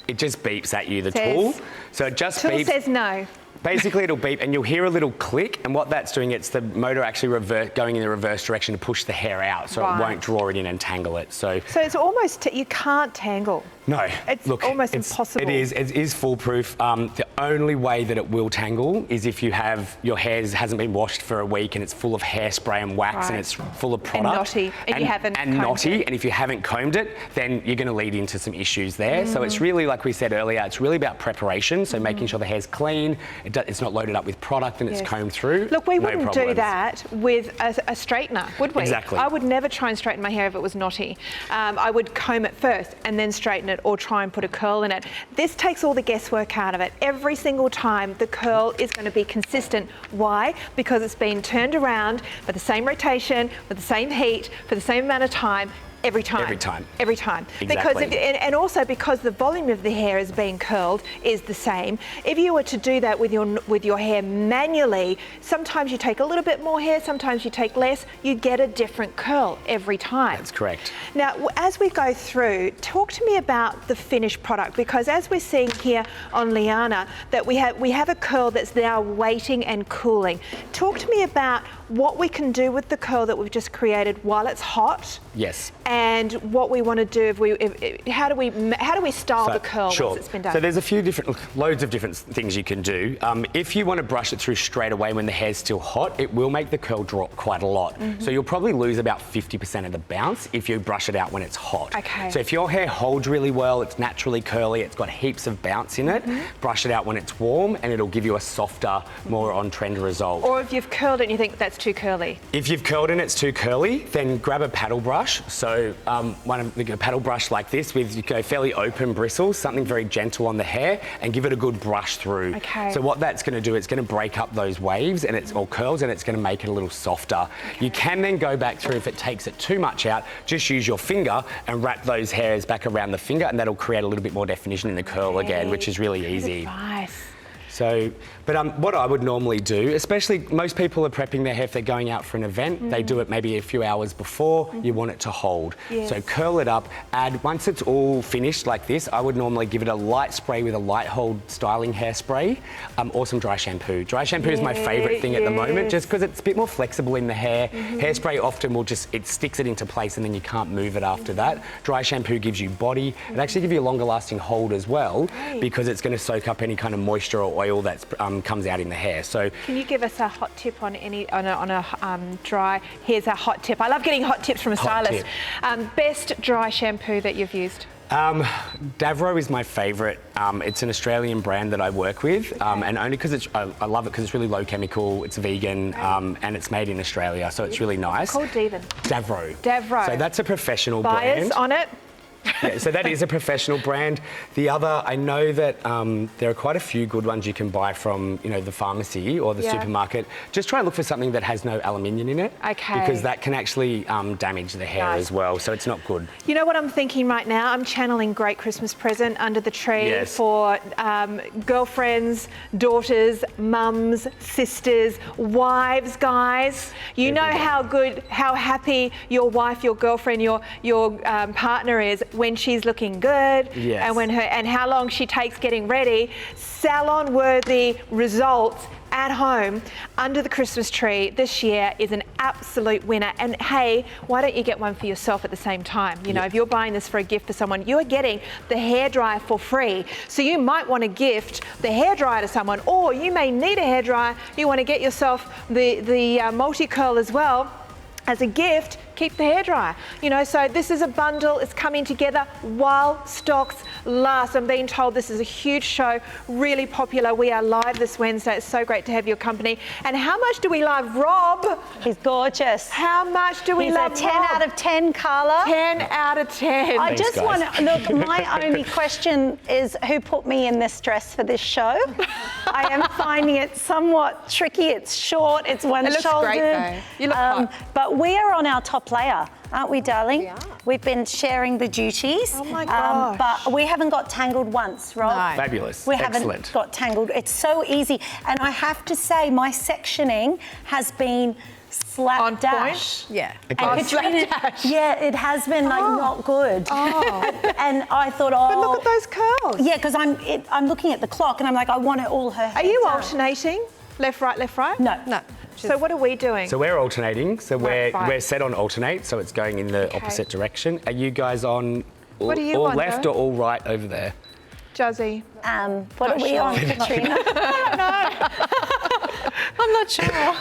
it just beeps at you, the tool. So it just beeps. Tool says no. Basically, it'll beep and you'll hear a little click, and what that's doing, it's the motor actually going in the reverse direction to push the hair out, so it won't draw it in and tangle it. So it's almost, you can't tangle. No, it's almost impossible. It is foolproof. The only way that it will tangle is if you have, your hair hasn't been washed for a week and it's full of hairspray and wax and it's full of product. And knotty, and you haven't combed knotty, it. and if you haven't combed it, then you're going to lead into some issues there. So it's really, like we said earlier, it's really about preparation, so making sure the hair's clean, it's not loaded up with product, and it's combed through. Look, we wouldn't do that with a straightener, would we? Exactly. I would never try and straighten my hair if it was knotty. I would comb it first and then straighten it, or try and put a curl in it. This takes all the guesswork out of it. Every single time the curl is going to be consistent. Why? Because it's been turned around for the same rotation, with the same heat, for the same amount of time. Every time. Every time. Every time. Exactly. Because and also because the volume of the hair is being curled is the same. If you were to do that with your hair manually, sometimes you take a little bit more hair, sometimes you take less, you get a different curl every time. That's correct. Now, as we go through, talk to me about the finished product, because as we're seeing here on Liana, that we have a curl that's now waiting and cooling. Talk to me about what we can do with the curl that we've just created while it's hot. Yes. And what we want to do how do we style the curl once it's been done? So there's loads of different things you can do. If you want to brush it through straight away when the hair's still hot, it will make the curl drop quite a lot. So you'll probably lose about 50% of the bounce if you brush it out when it's hot. Okay. So if your hair holds really well, it's naturally curly, it's got heaps of bounce in it, brush it out when it's warm and it'll give you a softer, more on-trend result. Or if you've curled it and you think that's too curly. If you've curled and it's too curly, then grab a paddle brush. So a paddle brush like this with fairly open bristles, something very gentle on the hair, and give it a good brush through. Okay. So what that's going to do, it's going to break up those waves and or curls, and it's going to make it a little softer. Okay. You can then go back through, if it takes it too much out, just use your finger and wrap those hairs back around the finger, and that'll create a little bit more definition in the curl again, which is really easy. Nice. So, but what I would normally do, especially most people are prepping their hair if they're going out for an event, they do it maybe a few hours before, you want it to hold. Yes. So curl it up, once it's all finished like this, I would normally give it a light spray with a light hold styling hairspray, or some dry shampoo. Dry shampoo is my favourite thing at the moment, just because it's a bit more flexible in the hair. Hairspray often it sticks it into place and then you can't move it after that. Dry shampoo gives you body. It actually gives you a longer lasting hold as well, because it's going to soak up any kind of moisture or oil that comes out in the hair. So can you give us a hot tip on a dry? Here's a hot tip. I love getting hot tips from a stylist. Best dry shampoo that you've used? Davro is my favourite. It's an Australian brand that I work with, and only because I love it because it's really low chemical, it's vegan, and it's made in Australia, so it's really nice. It's called Davro. Davro. Davro. So that's a professional Buyers brand. on it. Yeah, so that is a professional brand. The other, I know that there are quite a few good ones you can buy from, the pharmacy or the supermarket. Just try and look for something that has no aluminium in it. Okay. Because that can actually damage the hair as well, so it's not good. You know what I'm thinking right now? I'm channeling great Christmas present under the tree for girlfriends, daughters, mums, sisters, wives, guys. You know how happy your wife, your girlfriend, your partner is when she's looking good, and how long she takes getting ready. Salon-worthy results at home under the Christmas tree this year is an absolute winner. And hey, why don't you get one for yourself at the same time? If you're buying this for a gift for someone, you are getting the hairdryer for free. So you might want to gift the hairdryer to someone, or you may need a hairdryer. You want to get yourself the multi-curl as well. As a gift, keep the hairdryer. So this is a bundle. It's coming together while stocks last. I'm being told this is a huge show, really popular. We are live this Wednesday. It's so great to have your company. And how much do we love Rob? He's gorgeous. How much do we love He's a 10 Rob? out of 10, Carla. 10 out of 10. I just want to look. My only question is, who put me in this dress for this show? I am finding it somewhat tricky. It's short. It's one-shouldered. It looks great, though. You look hot. But we are on our top layer, aren't we, darling? We are. We've been sharing the duties. Oh my gosh. But we haven't got tangled once, Rob. No. Fabulous. We Excellent. haven't got tangled. It's so easy. And I have to say, my sectioning has been slapdash. Yeah. And Katrina, it has been not good. And I thought, But look at those curls. yeah, because I'm looking at the clock and I'm like, I want it all her hair Are you done. alternating? Left, right, left, right? No. No. So what are we doing? So we're alternating. So Right. we're set on alternate, so it's going in the opposite direction. Are you guys on What are you all on, left though? or all right over there? Juzzy. What are we sure. on, Katrina? I'm not sure.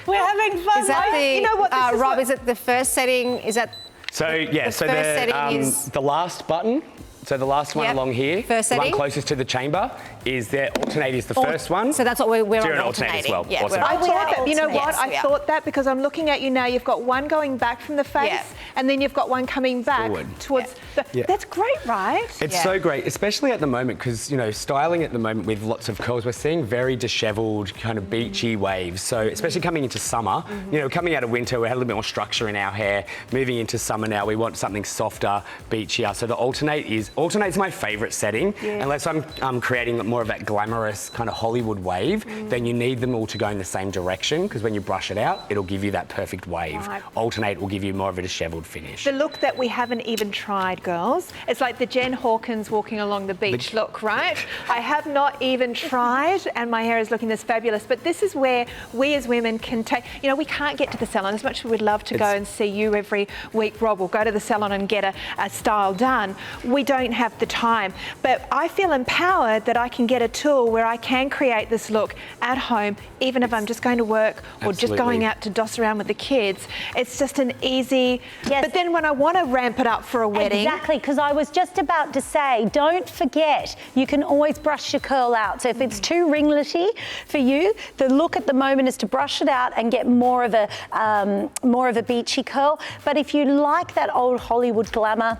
We're having fun. Is that the, You know what, this is Rob, what- is it the first setting? Is that So The first setting is- the last button. So the last one Yep. along here, First the one setting. closest to the chamber, is the alternate is the first one. So that's what we're So you're on an alternate as alternating. well. Yeah, Awesome. we're I on thought are that, you know alternate. what? Yes, we I are. thought that because I'm looking at you now. You've got one going back from the face, Yeah. and then you've got one coming back Forward. towards the. Yeah. That's great, right? It's Yeah. so great, especially at the moment, because, styling at the moment with lots of curls, we're seeing very disheveled, kind of beachy waves. So especially coming into summer, coming out of winter, we had a little bit more structure in our hair. Moving into summer now, we want something softer, beachier. So the alternate's my favourite setting. Unless I'm creating more of that glamorous kind of Hollywood wave, then you need them all to go in the same direction, because when you brush it out, it'll give you that perfect wave. Right. Alternate will give you more of a disheveled finish. The look that we haven't even tried, girls. It's like the Jen Hawkins walking along the beach look, right? I have not even tried, and my hair is looking this fabulous. But this is where we as women can take, we can't get to the salon as much as we'd love to go and see you every week, Rob. We'll go to the salon and get a style done. We don't have the time. But I feel empowered that I can get a tool where I can create this look at home, even if I'm just going to work or just going out to doss around with the kids. It's just an easy. Yes. But then when I want to ramp it up for a wedding. Exactly, because I was just about to say, don't forget, you can always brush your curl out. So if it's too ringlety for you, the look at the moment is to brush it out and get more of a beachy curl. But if you like that old Hollywood glamour,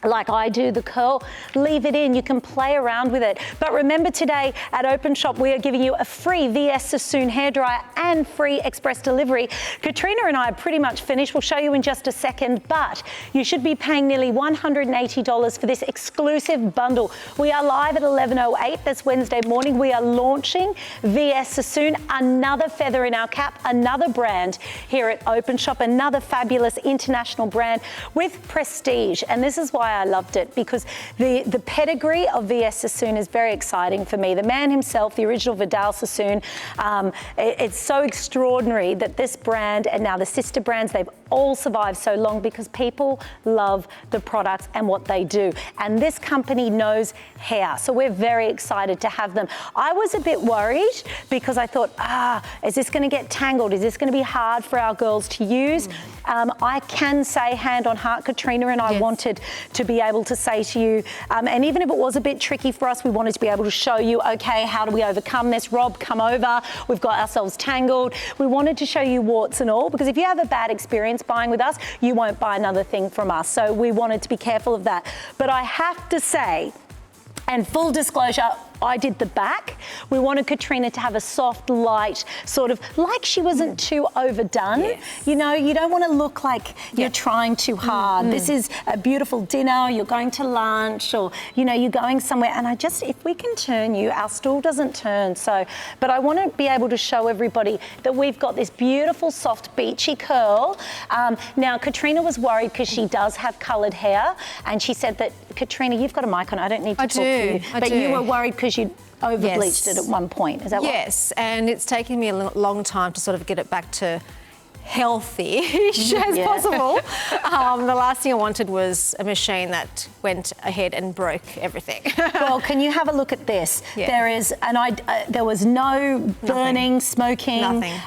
like I do, the curl, leave it in. You can play around with it. But remember, today at Openshop, we are giving you a free VS Sassoon hairdryer and free express delivery. Katrina and I are pretty much finished. We'll show you in just a second, but you should be paying nearly $180 for this exclusive bundle. We are live at 11:08 this Wednesday morning. We are launching VS Sassoon, another feather in our cap, another brand here at Openshop, another fabulous international brand with prestige. And this is why I loved it, because the pedigree of VS Sassoon is very exciting for me. The man himself, the original Vidal Sassoon, it's so extraordinary that this brand and now the sister brands, they've all survived so long because people love the products and what they do. And this company knows hair. So we're very excited to have them. I was a bit worried because I thought, is this going to get tangled? Is this going to be hard for our girls to use? I can say hand on heart, Katrina and I wanted to be able to say to you, and even if it was a bit tricky for us, we wanted to be able to show you, okay, how do we overcome this? Rob, come over. We've got ourselves tangled. We wanted to show you warts and all, because if you have a bad experience experience buying with us, you won't buy another thing from us. So we wanted to be careful of that. But I have to say, and full disclosure, I did the back. We wanted Katrina to have a soft, light, sort of like she wasn't too overdone. Yes. You know, you don't want to look like you're trying too hard. This is a beautiful dinner, you're going to lunch, or, you know, you're going somewhere. And I just, if we can turn you, our stool doesn't turn. So, but I want to be able to show everybody that we've got this beautiful, soft, beachy curl. Now, Katrina was worried because she does have coloured hair. And she said that, Katrina, you've got a mic on, I don't need to talk to you. But you were worried because you'd over-bleached it at one point, is that right? Yes, and it's taken me a long time to sort of get it back to healthy-ish as possible. The last thing I wanted was a machine that went ahead and broke everything. Well, can you have a look at this? Yeah. There is, and there was no burning, smoking. Nothing.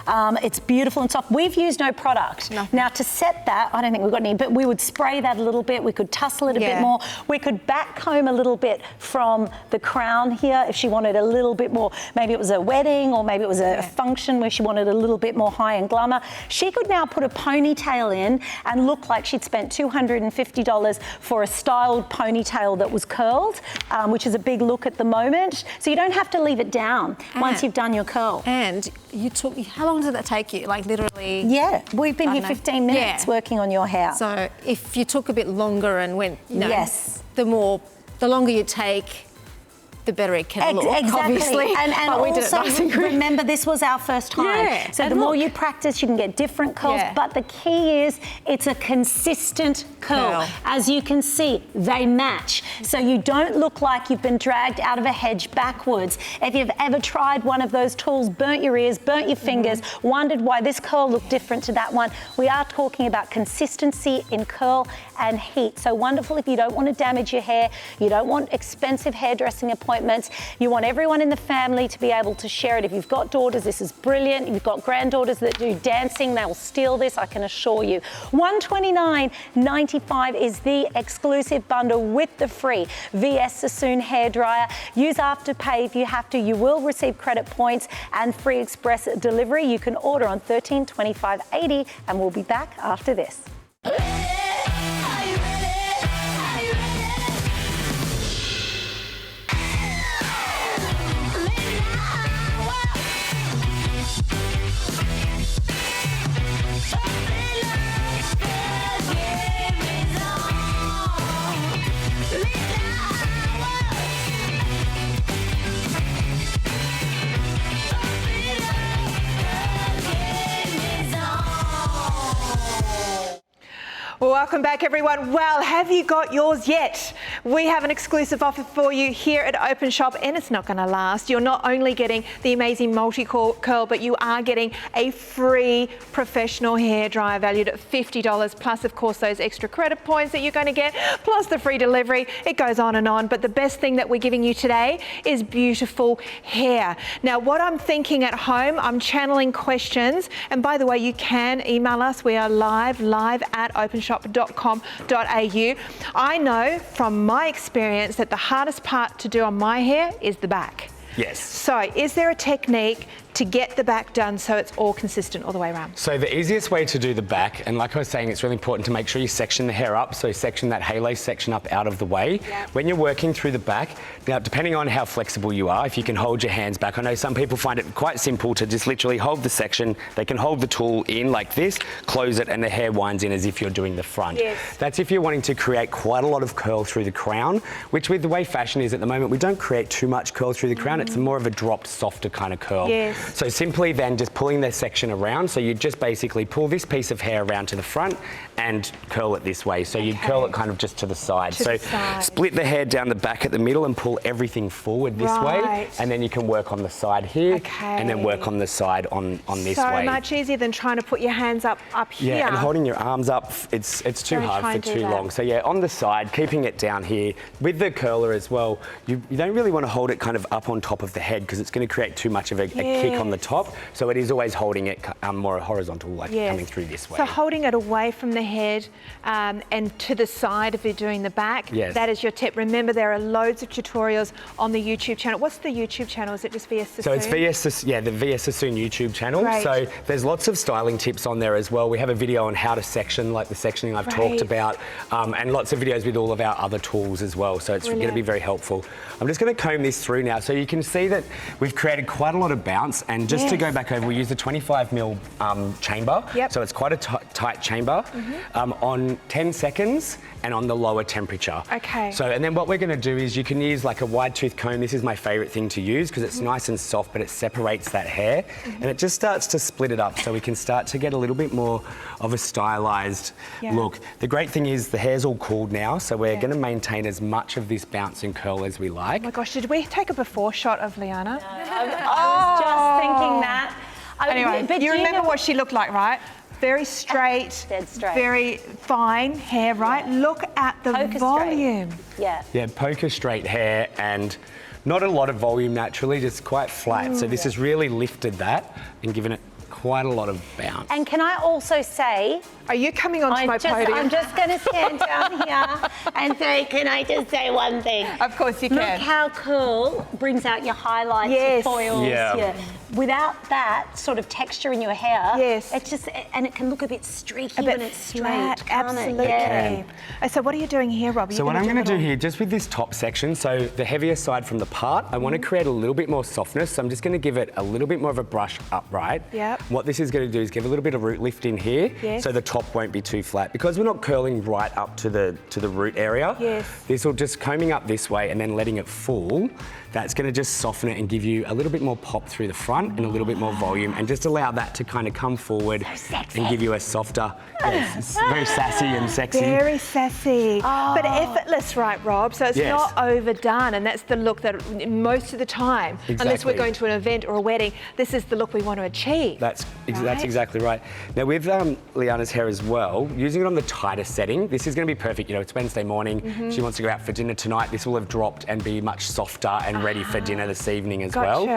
It's beautiful and soft. We've used no product. Nothing. Now, to set that, I don't think we've got any, but we would spray that a little bit. We could tussle it a bit more. We could back comb a little bit from the crown here if she wanted a little bit more. Maybe it was a wedding or maybe it was a function where she wanted a little bit more high and glamour. She could now put a ponytail in and look like she'd spent $250 for a styled ponytail that was curled, which is a big look at the moment. So you don't have to leave it down once you've done your curl. And how long did that take you? Like literally? Yeah, we've been here 15 minutes working on your hair. So if you took a bit longer and went, you know, the longer you take, the better it can look, obviously. And but we also, did it nice and quick. remember, this was our first time. Yeah, so and the more look. you practice, you can get different curls. Yeah. But the key is it's a consistent curl. As you can see, they match. So you don't look like you've been dragged out of a hedge backwards. If you've ever tried one of those tools, burnt your ears, burnt your fingers, wondered why this curl looked different to that one, we are talking about consistency in curl and heat. So wonderful if you don't want to damage your hair, you don't want expensive hairdressing appointments, you want everyone in the family to be able to share it. If you've got daughters, this is brilliant. If you've got granddaughters that do dancing, they'll steal this, I can assure you. $129.95 is the exclusive bundle with the free VS Sassoon hairdryer. Use Afterpay if you have to. You will receive credit points and free express delivery. You can order on $13.25.80 and we'll be back after this. Welcome back, everyone. Well, have you got yours yet? We have an exclusive offer for you here at Openshop, and it's not going to last. You're not only getting the amazing multi-curl, but you are getting a free professional hairdryer valued at $50, plus, of course, those extra credit points that you're going to get, plus the free delivery. It goes on and on, but the best thing that we're giving you today is beautiful hair. Now, what I'm thinking at home, I'm channeling questions, and by the way, you can email us. We are live at openshop.com.au. I know from my experience that the hardest part to do on my hair is the back. Yes. So is there a technique to get the back done so it's all consistent all the way around? So the easiest way to do the back, and like I was saying, it's really important to make sure you section the hair up, so section that halo section up out of the way. Yep. When you're working through the back, now depending on how flexible you are, if you can hold your hands back, I know some people find it quite simple to just literally hold the section, they can hold the tool in like this, close it, and the hair winds in as if you're doing the front. Yes. That's if you're wanting to create quite a lot of curl through the crown, which with the way fashion is at the moment, we don't create too much curl through the crown, it's more of a dropped, softer kind of curl. Yes. So simply then just pulling the section around, so you just basically pull this piece of hair around to the front and curl it this way. So you curl it kind of just to the side. Split the hair down the back at the middle and pull everything forward this way, and then you can work on the side here, and then work on the side on this way. So much easier than trying to put your hands up here. Yeah, and holding your arms up, it's too hard for too long. So yeah, on the side, keeping it down here. With the curler as well, you don't really want to hold it kind of up on top top of the head because it's going to create too much of a kick on the top. So it is always holding it more horizontal, like coming through this way. So holding it away from the head and to the side if you're doing the back, that is your tip. Remember, there are loads of tutorials on the YouTube channel. What's the YouTube channel? Is it just VS Sassoon? So it's the VS Sassoon YouTube channel. Great. So there's lots of styling tips on there as well. We have a video on how to section, like the sectioning I've talked about, and lots of videos with all of our other tools as well. So it's going to be very helpful. I'm just going to comb this through now. So you can see that we've created quite a lot of bounce. And just to go back over, we use the 25mm chamber. So it's quite a tight chamber on 10 seconds and on the lower temperature. Okay. So, and then what we're going to do is you can use like a wide tooth comb. This is my favourite thing to use because it's nice and soft, but it separates that hair and it just starts to split it up so we can start to get a little bit more of a stylised look. The great thing is the hair's all cooled now, so we're going to maintain as much of this bounce and curl as we like. Oh my gosh, did we take a before shot of Liana? I was just thinking that. Anyway, but you remember what she looked like, right? Very straight, dead straight, very fine hair, right? Look at the volume. Yeah, poker straight hair and not a lot of volume naturally, just quite flat. So this has really lifted that and given it quite a lot of bounce. And can I also say... Are you coming onto my podium? I'm just going to stand down here and say, can I just say one thing? Of course you can. Look how cool brings out your highlights, your foils. Without that sort of texture in your hair, it's just, and it can look a bit streaky when it's straight. Absolutely. So what are you doing here, Rob? So what I'm going to do here, just with this top section, so the heavier side from the part, I want to create a little bit more softness. So I'm just going to give it a little bit more of a brush upright. What this is going to do is give a little bit of root lift in here, so the top won't be too flat. Because we're not curling right up to the root area, this will just combing up this way and then letting it fall. That's going to just soften it and give you a little bit more pop through the front and a little bit more volume and just allow that to kind of come forward and give you a softer, it's very sassy and sexy. Very sassy, but effortless, right, Rob? So it's not overdone, and that's the look that most of the time, unless we're going to an event or a wedding, this is the look we want to achieve. That's exactly right. Now with Liana's hair as well, using it on the tighter setting, this is going to be perfect. You know, it's Wednesday morning, she wants to go out for dinner tonight. This will have dropped and be much softer and ready for dinner this evening as well.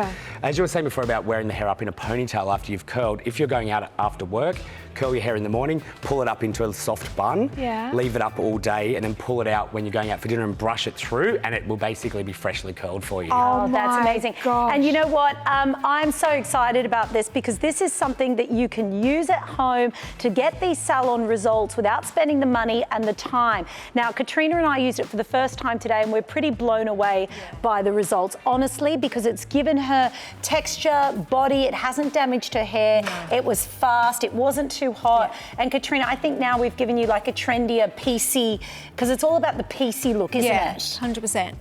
As you were saying before about wearing the hair up in a ponytail after you've curled, if you're going out after work, curl your hair in the morning, pull it up into a soft bun, leave it up all day, and then pull it out when you're going out for dinner and brush it through, and it will basically be freshly curled for you. Oh, that's amazing. And you know what? I'm so excited about this because this is something that you can use at home to get these salon results without spending the money and the time. Now, Katrina and I used it for the first time today, and we're pretty blown away by the results, honestly, because it's given her texture, body, it hasn't damaged her hair, it was fast, it wasn't too hot. And Katrina, I think now we've given you like a trendier, PC, because it's all about the PC look, isn't it? 100%.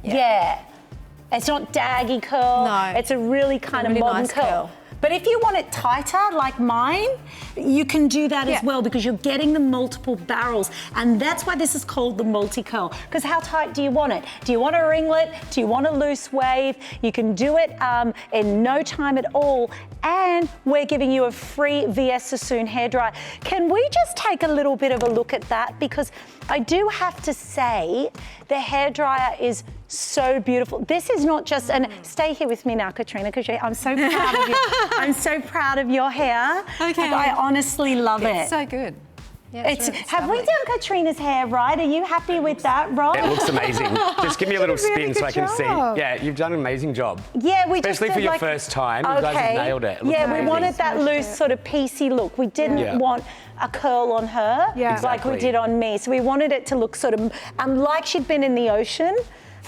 It's not daggy curl. No. It's a really kind of modern nice curl. But if you want it tighter, like mine, you can do that as well because you're getting the multiple barrels. And that's why this is called the multi-curl. Because how tight do you want it? Do you want a ringlet? Do you want a loose wave? You can do it in no time at all. And we're giving you a free VS Sassoon hairdryer. Can we just take a little bit of a look at that? Because I do have to say, the hairdryer is so beautiful. This is not just, and stay here with me now, Katrina, because I'm so proud of you. I'm so proud of your hair. Okay. I honestly love it. It's so good. Yeah, have we done Katrina's hair right? Are you happy with that, Rob? It looks amazing. Just give me a little spin so I can see. Yeah, you've done an amazing job. Yeah, we especially just for your first time. You guys have nailed it. We wanted that loose sort of PC look. We didn't want a curl on her like we did on me. So we wanted it to look sort of like she'd been in the ocean.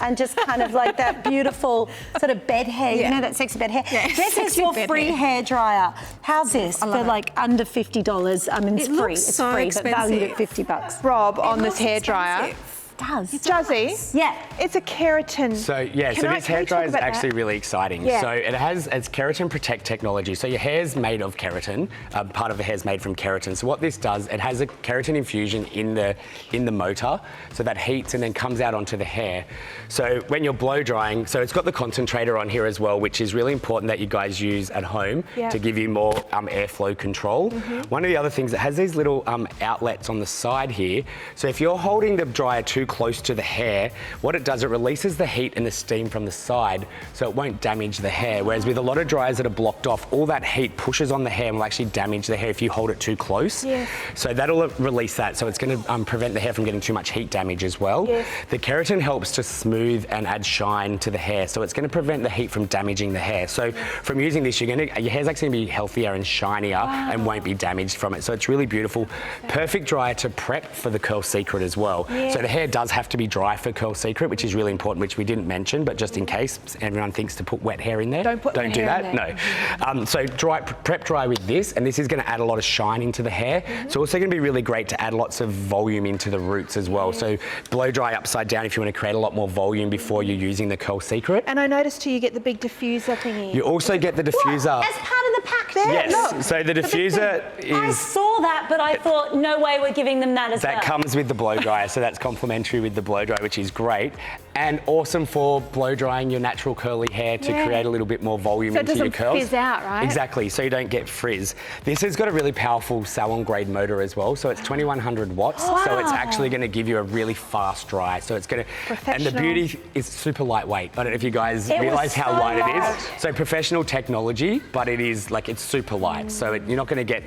And just kind of like that beautiful sort of bed hair, you know, that sexy bed hair. This is your free hair dryer. How's this for like under $50? I mean, it's free. It's so free, expensive. but valued at $50. Rob, on this hair dryer. Does he? Yeah. It's a keratin. So this hairdryer is actually really exciting. So it's keratin protect technology. So your hair's made of keratin. Part of the hair's made from keratin. So what this does, it has a keratin infusion in the motor, so that heats and then comes out onto the hair. So when you're blow drying, so it's got the concentrator on here as well, which is really important that you guys use at home to give you more airflow control. One of the other things, it has these little outlets on the side here. So if you're holding the dryer too close to the hair, what it does, it releases the heat and the steam from the side so it won't damage the hair. Whereas with a lot of dryers that are blocked off, all that heat pushes on the hair and will actually damage the hair if you hold it too close. Yes. So that'll release that. So it's going to prevent the hair from getting too much heat damage as well. Yes. The keratin helps to smooth and add shine to the hair. So it's going to prevent the heat from damaging the hair. So from using this, your hair's actually going to be healthier and shinier and won't be damaged from it. So it's really beautiful. Perfect dryer to prep for the Curl Secret as well. Yeah. So the hair does have to be dry for Curl Secret, which is really important, which we didn't mention, but just in case everyone thinks to put wet hair in there. Don't do that. No. So prep dry with this, and this is going to add a lot of shine into the hair. It's also going to be really great to add lots of volume into the roots as well. So blow dry upside down if you want to create a lot more volume before you're using the Curl Secret. And I noticed too, you get the big diffuser thingy. You also get the diffuser. As part of the pack there? Yes. Look. So the diffuser I is. saw that, but I thought, no way we're giving them that as well. That comes with the blow dryer, so that's complimentary with the blow dryer, which is great. And awesome for blow drying your natural curly hair to create a little bit more volume into your curls. So it doesn't fizz out, right? Exactly, so you don't get frizz. This has got a really powerful salon grade motor as well, so it's 2100 watts, so it's actually going to give you a really fast dry. So it's going to, and the beauty is super lightweight. I don't know if you guys realise how light it is. So professional technology, but it is like, it's super light. So you're not going to get,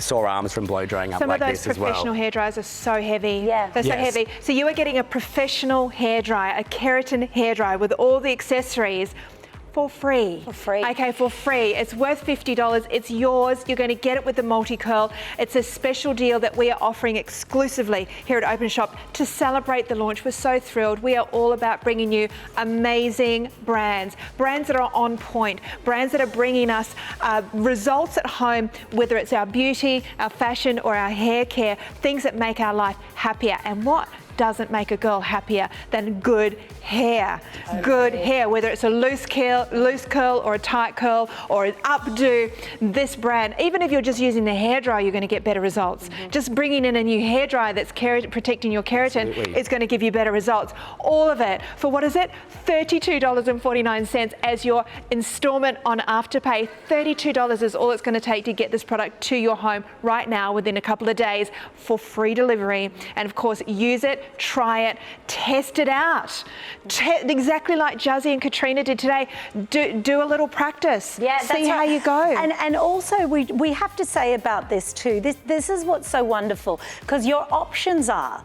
sore arms from blow drying up like this as well. Some of those professional hair dryers are so heavy. Yeah. They're so heavy. So you are getting a professional hair dryer, a Keratin hair dryer with all the accessories for free. For free. Okay, for free. It's worth $50. It's yours. You're going to get it with the multi-curl. It's a special deal that we are offering exclusively here at Openshop to celebrate the launch. We're so thrilled. We are all about bringing you amazing brands. Brands that are on point. Brands that are bringing us results at home, whether it's our beauty, our fashion, or our hair care, things that make our life happier. And what doesn't make a girl happier than good hair. Good hair, whether it's a loose curl or a tight curl or an updo, this brand, even if you're just using the hairdryer, you're going to get better results. Just bringing in a new hairdryer that's protecting your keratin is going to give you better results. All of it for, what is it? $32.49 as your installment on Afterpay. $32 is all it's going to take to get this product to your home right now within a couple of days for free delivery. And of course, use it, try it, test it out. Exactly like Jazzy and Katrina did today. Do a little practice. Yeah, see how you go. And also we have to say about this too, this is what's so wonderful, because your options are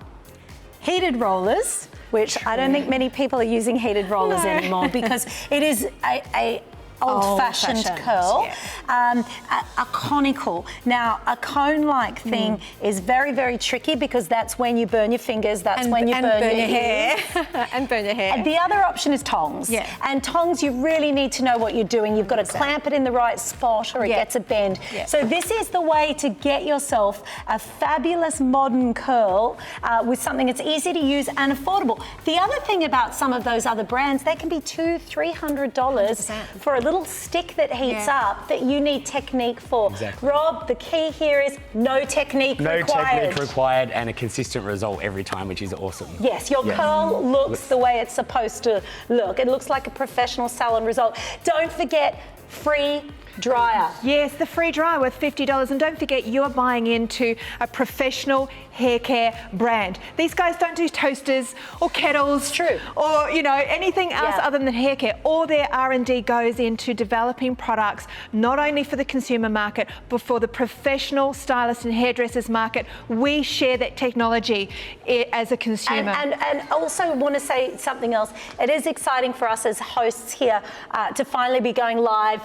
heated rollers, which I don't think many people are using heated rollers anymore, because it is a old-fashioned curl, a conical. Now, a cone-like thing is very, very tricky, because that's when you burn your fingers, that's when you burn your hair. And burn your hair. And the other option is tongs. Yeah. And tongs, you really need to know what you're doing. You've got to clamp it in the right spot or it gets a bend. Yeah. So this is the way to get yourself a fabulous modern curl with something that's easy to use and affordable. The other thing about some of those other brands, they can be $200-300 for a little stick that heats up that you need technique for. Exactly. Rob, the key here is no technique required. No technique required, and a consistent result every time, which is awesome. Yes, your curl looks the way it's supposed to look. It looks like a professional salon result. Don't forget, free dryer. Yes, the free dryer worth $50. And don't forget, you're buying into a professional hair care brand. These guys don't do toasters or kettles. True. Or, anything else other than hair care. All their R&D goes into developing products, not only for the consumer market, but for the professional stylist and hairdressers market. We share that technology as a consumer. And also want to say something else. It is exciting for us as hosts here to finally be going live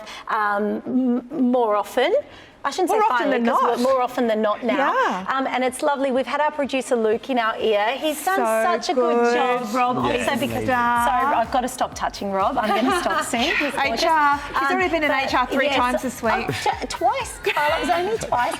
more often. I shouldn't say finally, because more often than not now. Yeah. And it's lovely. We've had our producer Luke in our ear. He's done such a good job, Rob. Yes, also because I've got to stop touching Rob. I'm going to stop soon. He's gorgeous. HR. He's already been in HR three times this week. Twice, Carla. It was only twice.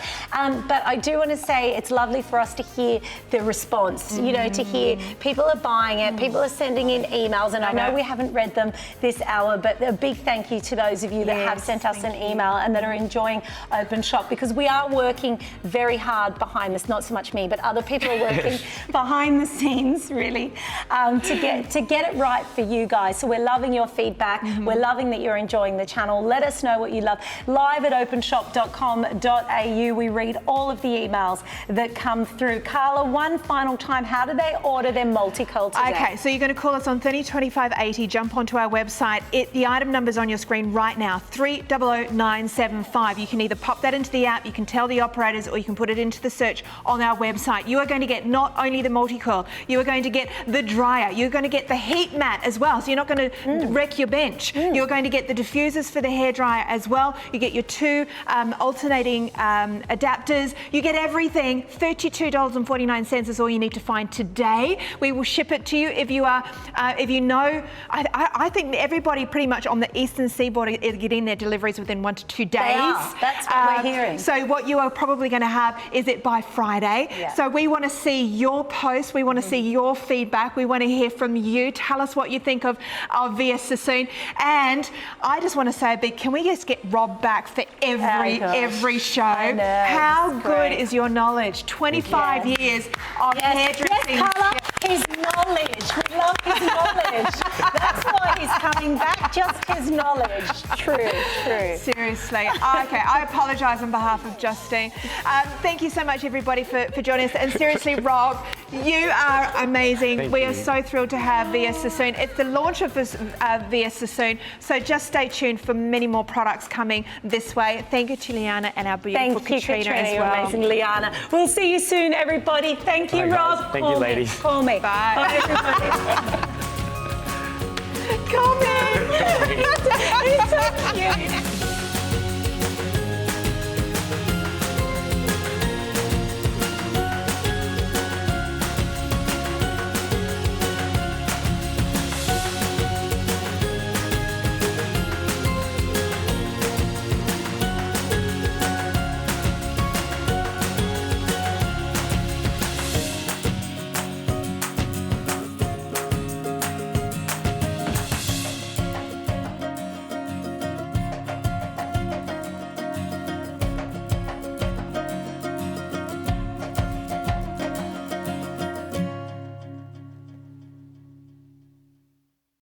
But I do want to say it's lovely for us to hear the response. To hear people are buying it, people are sending in emails, and I know we haven't read them this hour, but a big thank you to those of you that have sent us an email and that are enjoying Openshop, because we are working very hard behind this, not so much me, but other people are working behind the scenes, really, to get it right for you guys. So we're loving your feedback. We're loving that you're enjoying the channel. Let us know what you love. Live at openshop.com.au. We read all of the emails that come through. Carla, one final time, how do they order their multi-curl today? Okay, so you're going to call us on 30 25 80, jump onto our website. The item number's on your screen right now, 300975. You can either pop that into the app, you can tell the operators, or you can put it into the search on our website. You are going to get not only the multi-curl, you are going to get the dryer, you're going to get the heat mat as well, so you're not going to wreck your bench. You're going to get the diffusers for the hairdryer as well. You get your two alternating adapters. You get everything. $32.49 is all you need to find today. We will ship it to you. If you are, if you know, I think everybody pretty much on the eastern seaboard is getting their deliveries within 1 to 2 days. They are. That's what we're hearing. So what you are probably going to have is it by Friday. Yeah. So we want to see your posts. We want to see your feedback. We want to hear from you. Tell us what you think of VS Sassoon. And I just want to say a big, can we just get Rob back for every show? I know. How good is your knowledge? 25 years of hairdressing. Yes, Carla, his knowledge. We love his knowledge. That's why he's coming back, just his knowledge. True. Seriously. Okay, I apologise on behalf of Justine. Thank you so much, everybody, for joining us. And seriously, Rob, you are amazing. We are so thrilled to have VS Sassoon. It's the launch of this VS Sassoon, so just stay tuned for many more products coming this way. Thank you to Liana and our beautiful Katrina as well. You're amazing, Liana. We'll see you soon, everybody. Thank you, Rob. Thank you, ladies. Call me. Bye. Bye, everybody.